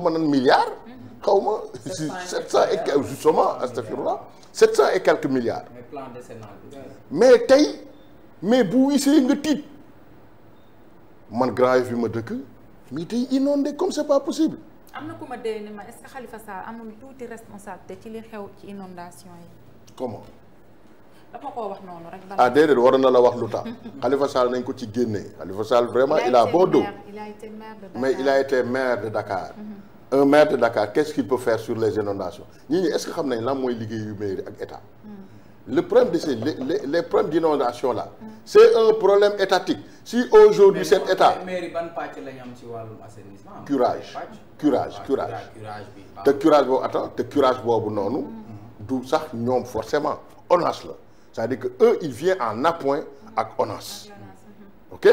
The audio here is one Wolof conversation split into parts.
ma nan milliards xaw ma si 700 et quelques justement astafirullah 700 et quelques milliards mais plan décennal bi mais tey mais bu wisee nga tiit man Grand Yoff bi ma dëkk mais tey inondé comme c'est pas possible. am na ku ma dee ni ma est-ce que Khalifa Sall amul tuuti responsabilité ci li xew ci inondation yi. comment. dafa koo wax noonu rek. ah déedéet waroon na la wax lu tax. Khalifa Sall nañ ko ci génnee. Khalifa Sall vraiment il a bon dos. il a été maire de Dakar mais il a été maire de Dakar. Un maire de Dakar qu'est-ce qu'il peut faire sur les inondations ñii est-ce que xam nañ lan mooy liggéey yu mairie ak état. Le problème de ces les problèmes d'inondation là. C'est un problème étatique. Si aujourd'hui cet état. mairie ban pàcc lañ am ci wàllum assainissement. curage bi. te curage boobu attends te curage boobu noonu. du sax ñoom forcément ONAS la c'est-à-dire que eux ils viennent en appoint ak ONAS. ok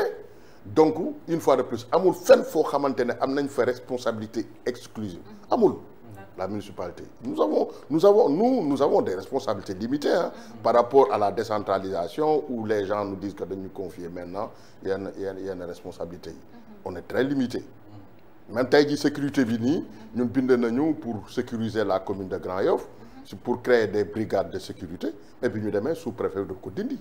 donc une fois de plus amul fenn foo xamante ne am nañ fa responsabilité exclusive amul. La municipalité nous avons des responsabilités limitées par rapport à la décentralisation où les gens nous disent que dañu confier maintenant yenn responsabilités yi on est très limité même tey jii sécurité bi nii ñun bind nañu pour sécuriser la commune de Grand Yoff pour créer des brigades de sécurité et puis ñu demee sous-préfet de ko dindi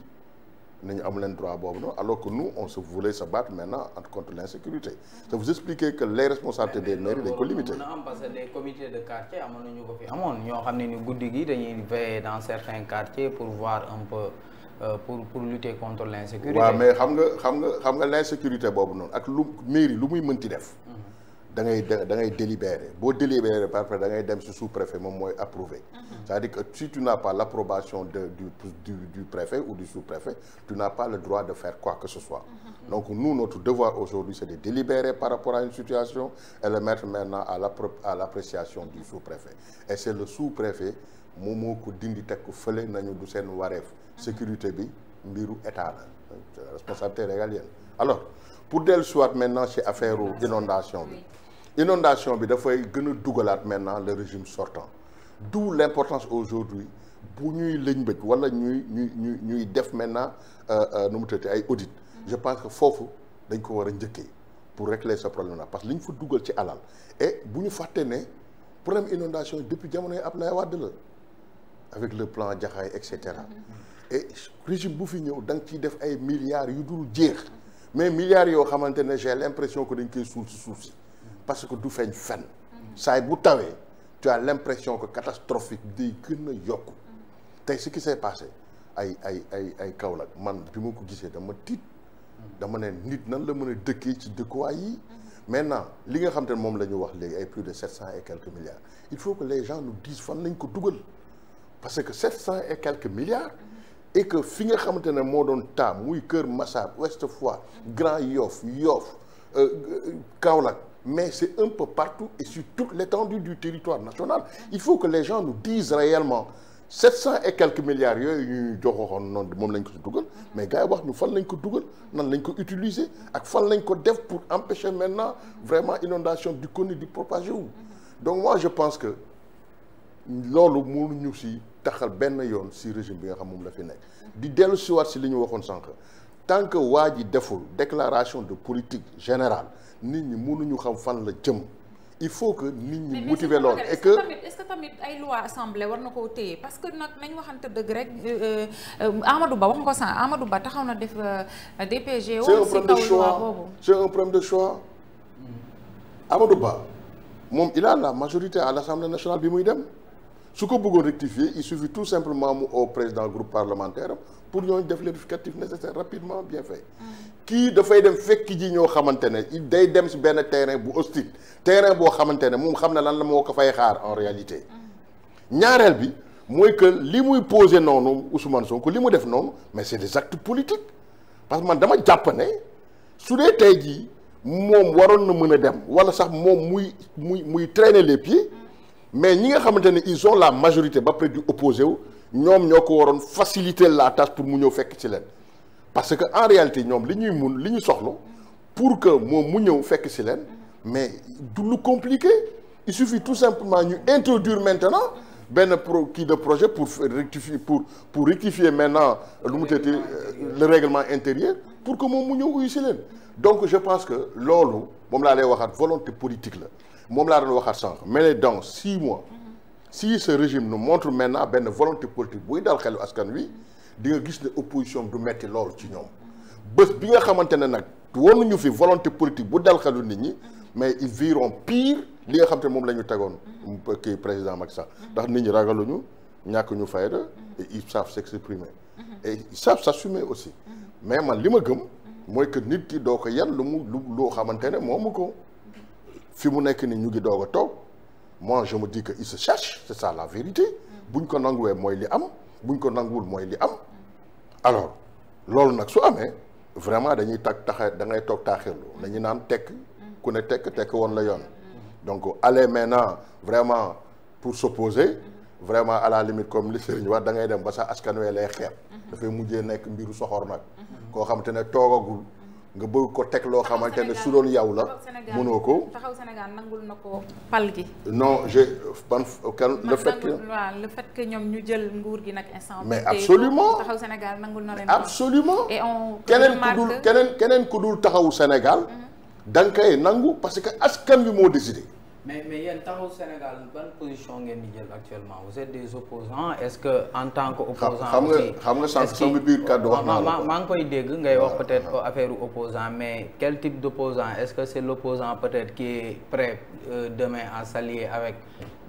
nañu am leen droit boobu noonu alors que nous on se voulait se battre maintenant contre l'insécurité ça vous expliquer que les responsabilités des mairies dañ ko limité. parce que des comités de quartier amoon nañu ko fi amoon ñoo xam ne ni guddi gi dañuy veiller dans certains quartiers pour voir un peu pour lutter contre l'insécurité. waaw mais xam nga l'insécurité boobu noonu ak lu mairie lu muy mënti def. da ngay délibérer boo délibérer par après da ngay dem ci sous-préfet moom mooy approuver. c'est-à-dire que si tu n'as pas l'approbation du préfet ou du sous-préfet tu n'as pas le droit de faire quoi que ce soit. Donc nous notre devoir aujourd'hui c'est de délibérer par rapport à une situation et le mettre maintenant à l'appréciation du sous-préfet et c'est le sous-préfet moom moo ko dindi teg ko fële nañu du seen wareef sécurité bi mbiru état la c'est responsabilité régalienne. Alors pour dellusiwaat maintenant ci affaire inondation bi. Inondation bi dafay gën a dugalaat maintenant le régime sortant d'où l'importance aujourd'hui bu ñuy lëñbëj wala ñuy def maintenant nu mu tëddee ay audit je pense que foofu dañ ko war a njëkkee pour régler ce problème là parce que li ñu fa dugal ci alal et bu ñu fàtte ne problème inondation yi depuis jamonoy Abdoulaye Wade la avec le plan Jaxaay et cetera et régime bu fi ñëw da nga ciy def ay milliards yu dul jeex mais milliards yoo xamante ne j'ai l'impression que dañ koy suul ci suuf si parce que du feeñ fenn saay bu tawee tu as l'impression que catastrophique day gën a yokku tey ce qui s'est passé ay Kaolack man bi ma ko gisee dama tiit dama ne nit nan la mën a dëkkee ci dëkkuwaay yi maintenant li nga xam te ne moom la ñu wax léegi ay plus de 700 et quelques milliards il faut que les gens nous disent fan lañ ko dugal parce que 700 et quelques milliards et que fi nga xamante ne moo doon taa muy Kër Massar Ouest Foire Grand Yoff Kaolack mais c'est un peu partout et sur toute l'étendue du territoire national il faut que les gens nous disent réellement 700 et quelques milliards yooyu ñuy joxoon noonu moom lañ ko ci dugal mais gars yi wax ñu fan lañ ko dugal nan lañ ko utiliser ak fan lañ ko def pour empêcher maintenant vraiment inondation du connu di propager wu donc moi je pense que loolu mënuñu ci taxal benn yoon ci régime bi nga xam moom la fi nekk di dellu si waat ci li ñu waxoon sànq tant que waa ji deful déclaration de politique générale nit ñi mënuñu xam fan la jëm il faut que nit ñi motiver loolu et que est-ce que tamit ay loi assemblée war na koo téye parce que nag nañ waxante dëgg rek Amadou Ba wax nga ko sànq Amadou Ba taxaw na def DPG c'est un problème de choix c'est un problème de choix Amadou Ba moom il a la majorité à l'Assemblée nationale bi muy dem su ko bëggoon rectifier il suffit tout simplement mu au président groupe parlementaire pour ñooñu def l'édificatif nécessaire rapidement bien fait kii dafay dem fekk ji ñoo xamante ne day dem ci benn terrain bu hostile terrain boo xamante ne moom xam na lan la moo ko fay xaar en réalité ñaareel bi mooy que li muy posé noonu Ousmane Sonko li mu def noonu mais c'est des actes politiques parce que man dama jàpp ne su dee tey jii moom waroon na mën a dem wala sax moom muy traîner les pieds mais ñi nga xamante ne ils ont la majorité ba près du opposé wu ñoom ñoo ko waroon faciliter la tâche pour mu ñëw fekk ci leen parce que en réalité ñoom li ñu soxla pour que moom mu ñëw fekk ci leen mais du lu compliqué il suffit tout simplement ñu introduire maintenant benn de projet pour rectifier maintenant lu mu tëddee le règlement intérieur pour que moom mu ñëw uyu ci leen donc je pense que loolu moom laa lay waxaat volonté politique la moom laa doon waxaat sànq mais dans 6 mois si ce régime nous montre maintenant benn volonté politique buy dal xelu askan wi di nga gis ne opposition du metti loolu ci ñoom bés bi nga xamante ne nag wonuñu fi volonté politique bu dal xelu nit ñi mais ils verront pire li nga xam te moom la ñu tegoon kii président Macky Sall ndax nit ñi ragaluñu ñàkk ñu fayda et ils savent s'exprimer et ils savent s'assumer aussi mais man li ma gëm mooy que nit ki doo ko yan loo xamante ne moomu ko fi mu nekk ni ñu ngi doog a toog moi je me dis que il se cherche c'est ça la vérité buñ ko nanguwee mooy li am buñ ko nanguwul mooy li am alors loolu nag su amee vraiment dañuy da ngay toog taaxirlu dañuy naan tekk ku ne tekk woon la yoon donc aller maintenant vraiment pour s'opposer vraiment à la limite comme li Serigne wax da ngay dem ba sax askan wee lay xeeb dafay mujjee nekk mbiru soxor nag koo xamante ne toogagul nga bëgg ko teg loo xamante ne su doon yow la mënoo ko taxaw Sénégal nangul na ko pal gi non le fait que ñoom ñu jël nguur gi nag instant mais absolument taxaw Sénégal nangul na leen absolument et on keneen ku dul taxawu Sénégal da nga koy nangu parce que askan wi moo décidé mais yéen taxawu Sénégal ban position ngeen di jël actuellement vous êtes des opposants est-ce que en tant que opposant xam nga sànq sama biir kàddu wax naa la maa ngi koy dégg ngay wax peut-être affaire opposant mais quel type d'opposant est-ce que c'est l'opposant peut-être qui est prêt demain à s'allier avec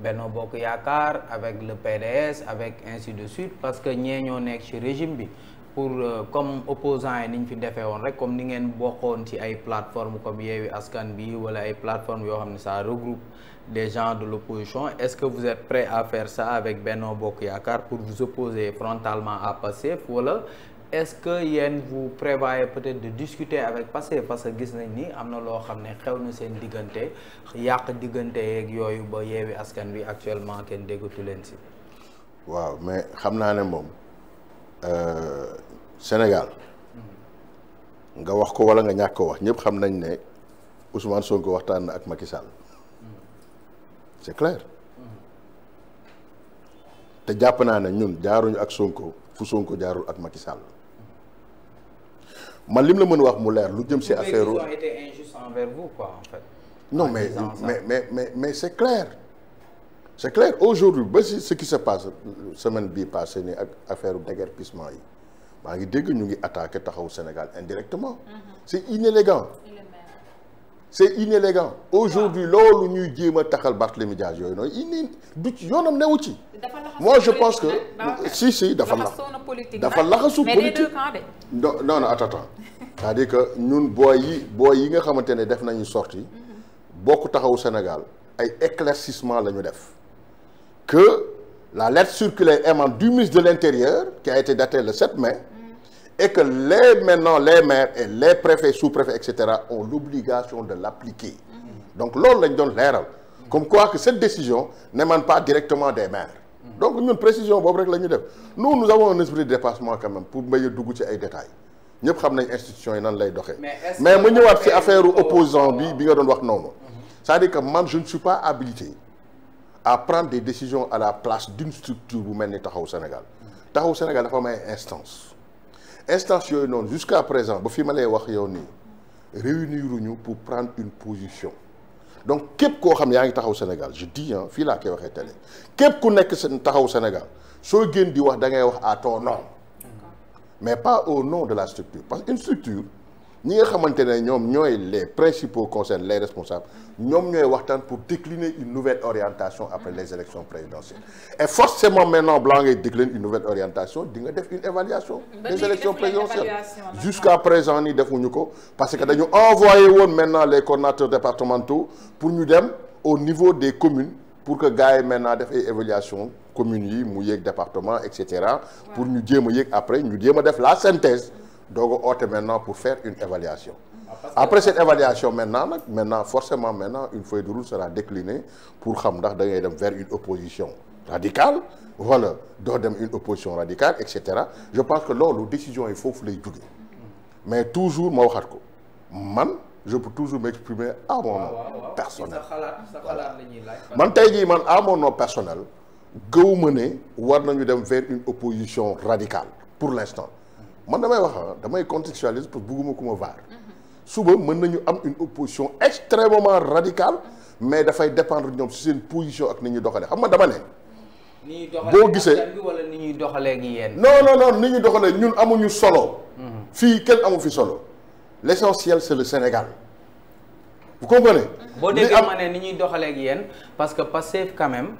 Benno Bokk Yaakaar avec le PDS avec ainsi de suite parce que ñee ñoo nekk ci régime bi pour comme opposants yi ni ñu fi defee woon rek comme ni ngeen bokkoon ci ay plateformes comme Yewwi Askan Wi wala ay plateformes yoo xam ne ça regroupe des gens de l'opposition est-ce que vous êtes prêt à faire ça avec Benno Bokk Yaakaar pour vous opposer frontalement à Pastef wala est-ce que yéen vous prévoyez peut-être de discuter avec Pastef parce que gis nañ ni am na loo xam ne xew na seen diggante yàq diggante yeeg yooyu ba Yewwi Askan Wi actuellement kenn déggatu leen si. waaw mais xam naa ne moom. Sénégal nga wax ko wala nga ñàkk ko wax ñëpp xam nañ ne Ousmane Sonko waxtaan na ak Macky Sall c'est clair te jàpp naa ne ñun jaaruñu ak Sonko fu Sonko jaarul ak Macky Sall man lim la mën wax mu leer lu jëm ci affaire ils ont été injustes envers vous quoi en fait. non mais c'est clair. C'est clair aujourd'hui ba si ce qui se passe semaine bii passée nii ak affaire déguerpissement yi maa ngi dégg ñu ngi attaqué taxawu Sénégal indirectement c'est inélégant c'est inélégant aujourd'hui loolu ñuy jéem a taxal Barthélémy Dias yooyu noonu du ci yoonam newu ci moi je pense que si dafa laxasu politique non attends c'est-à-dire que ñun booy yi nga xamante ne def nañu sortie bokk taxawu Sénégal ay éclaircissement la ñu def que la lettre circulaire émane du ministre de l'Intérieur qui a été datée le 7 mai et que maintenant les maires et les préfets sous-préfets etc. ont l'obligation de l'appliquer donc loolu lañ doon leeral comme quoi que cette décision n'émane pas directement des maires donc ñun précision boobu rek la ñu def nous avons un esprit de dépassement quand même pour mbéy a dugg ci ay détails ñëpp xam nañ institutions yi nan lay doxee mais mu ñëwaat ci affaire opposant bi nga doon wax noonu c'est-à-dire que man je ne suis pas habilité à prendre des décisions à la place d'une structure bu mel ni Taxawu Sénégal Taxawu Sénégal dafa am ay instance yooyu noonu jusqu'à présent ba fi ma lay wax yow nii réuniruñu pour prendre une position donc képp koo xam yaa ngi Taxawu Sénégal je dis fii laa koy waxee télé képp ku nekk seen Taxawu Sénégal soo génn di wax da ngay wax à ton nom mais pas au nom de la structure parce que une structure ñi nga xamante ne ñoom ñooy les principaux concernés les responsables ñoom ñooy waxtaan pour décliner une nouvelle orientation après les élections présidentielles et forcément maintenant balaa ngay décliner une nouvelle orientation di nga def une évaluation des élections présidentielles jusqu'à présent ni defuñu ko parce que dañu envoyé woon maintenant les coordonnateurs départementaux pour ñu dem au niveau des communes pour que gars yi maintenant def ay évaluation communes yi mu yéeg département et cetera pour ñu jéem a yéeg après ñu jéem a def la synthèse doog a oote maintenant pour faire une évaluation après cette évaluation maintenant forcément une feuille de route sera déclinée pour xam ndax da ngay dem vers une opposition radicale wala doo dem une opposition radicale et cetera je pense que loolu décision yi foofu lay jóge mais toujours ma waxaat ko man je peux toujours m'exprimer à mon nom personnel man tey jii man à mon nom personnel gëw ma ne war nañu dem vers une opposition radicale pour l'instant man damay contextualiser parce que bugguma ku ma vaar suba mën nañu am une opposition extrêmement radicale mais dafay dépendre ñoom si seen position ak ni ñuy doxalee xam nga dama ne. ni ñuy doxalee boo gisee wala ni ñuy doxalee gi yéen. non ni ñuy doxalee ñun amuñu solo. fii kenn amu fi solo. l'essentiel c'est le Sénégal. vous comprenez. boo déggee ma ne ni ñuy doxalee ak yéen parce que Pastef quand même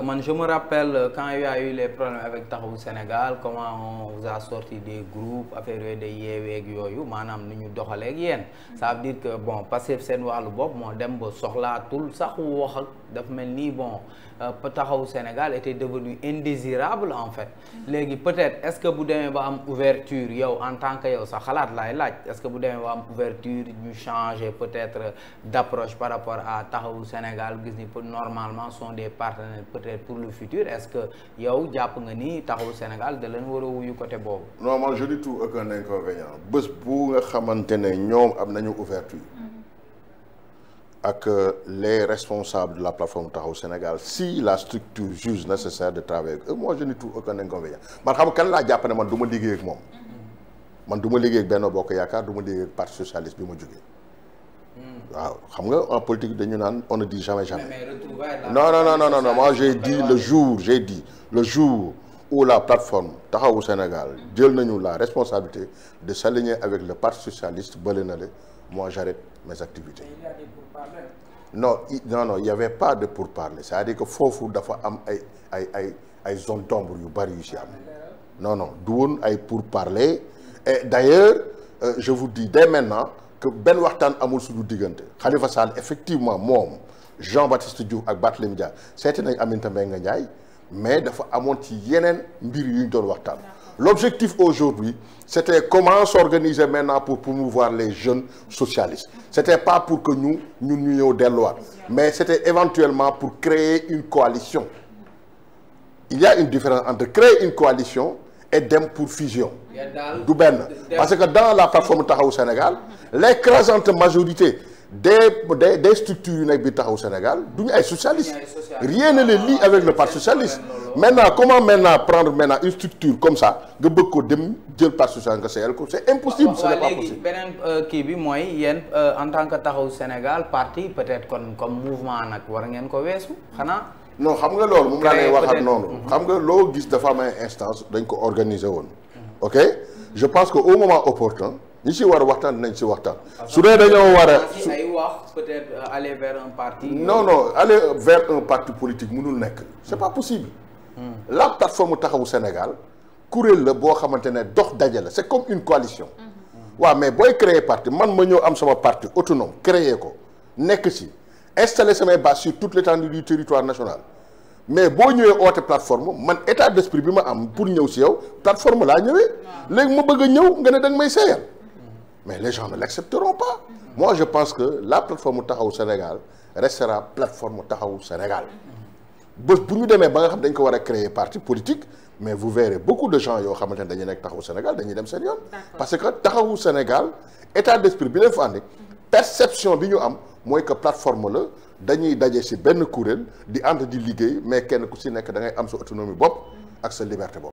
man je me rappelle quand il y a eu les problèmes avec Taxawu Sénégal comment on vous a sorti des groupes affaire yooyu day yeeweeg yooyu maanaam ni ñu doxalee ak yéen. ça veut dire que bon Pastef seen wàllu bopp moo dem ba soxlaatul sax wax ak dafa mel nii bon Taxawu Sénégal était devenu indésirable en fait. léegi peut-être est-ce que bu demee ba am ouverture yow en tant que yow sa xalaat laay laaj est-ce que bu demee ba am ouverture ñu changer peut-être d'approche par rapport à Taxawu Sénégal gis ni normalement sont des partenaires peut-être pour le futur est-ce que yow jàpp nga ni Taxawu Sénégal da leen war a wuyu côté boobu. non moi je dis tout aucun inconvénient bés bu nga xamante ne ñoom am nañu ouverture ak les responsables de la plateforme Taxawu Sénégal si la structure juge nécessaire de travailler avec eux moi je dis tout aucun inconvénient man xam kan laa jàpp ne man du ma liggéey ak moom man du ma liggéey ak Benno Bokk Yaakaar du ma liggéey ak parti socialiste bi ma jógee. waaw xam nga en politique dañu naan on ne dit jamais jamais. non moi j'ai dit le jour où la plateforme Taxawu Sénégal jël nañu la responsabilité de s'aligner avec le parti socialiste bële na le moi j'arrête mes activités. non il y avait pas de pourparlers c'est-à-dire que foofu dafa am ay zone d'ombre yu bari yu ci am non du woon ay pourparlers et d'ailleurs je vous dis dès maintenant que benn waxtaan amul suñu diggante Khalifa Sall effectivement moom Jean-Baptiste Diouf ak Barthélémy Dias seeti nañ Aminata Mbengue Ndiaye mais dafa amoon ci yeneen mbir yu ñu doon waxtaan. L'objectif aujourd'hui c'était comment s'organiser maintenant pour promouvoir les jeunes socialistes c'était pas pour que ñu ñëw delluwaat mais c'était éventuellement pour créer une coalition. Il y a une différence entre créer une coalition et dem pour fusion. du benn parce que dans la plateforme Taxawu Sénégal l'écrasante majorité des structures yu nekk bi Taxawu Sénégal duñu ay socialistes rien ne les lie avec le parti socialiste. maintenant comment prendre une structure comme ça nga bëgg ko dem jël parti socialiste nga seeyal ko c'est impossible. ce n'est pas possible. beneen kii bi mooy yéen en tant que Taxawu Sénégal parti peut-être kon comme mouvement nag war ngeen ko weesu xanaa. non xam nga loolu moom laa lay waxaat noonu. xam nga loo gis dafa am ay instance dañ ko organiser woon. ok je pense que au moment opportun ñi ci war a waxtaan dinañ ci waxtaan. su dee dañoo war a. ay wax peut-être aller vers un parti. non aller vers un parti politique mënul nekk. c'est pas possible. la plateforme Taxawu Sénégal kuréel la boo xamante ne dox daje la c'est comme une coalition. waaw mais booy créer parti man ma ñëw am sama parti autonome créer ko nekk ci installer samay bases sur toute l'étendue du territoire national. mais boo ñëwee oote plateforme man état d'esprit bi ma am pour ñëw ci yow plateforme laa ñëwee léegi ma bëgg a ñëw nga ne da nga may seeyal mais les gens ne l'accepteront pas. moi je pense que la plateforme Taxawu Sénégal restera plateforme Taxawu Sénégal bés bu ñu demee ba nga xam dañ ko war a créer parti politique mais vous verrez beaucoup de gens yoo xamante ne dañuy nekk Taxawu Sénégal dañuy dem seen yoon. parce que Taxawu Sénégal état d'esprit bi leen fa andi perception bi ñu am mooy que plateforme la. dañuy daje ci benn kuréel di ànd di liggéey mais kenn ku ci nekk da ngay am sa autonomie bopp ak sa liberté bopp.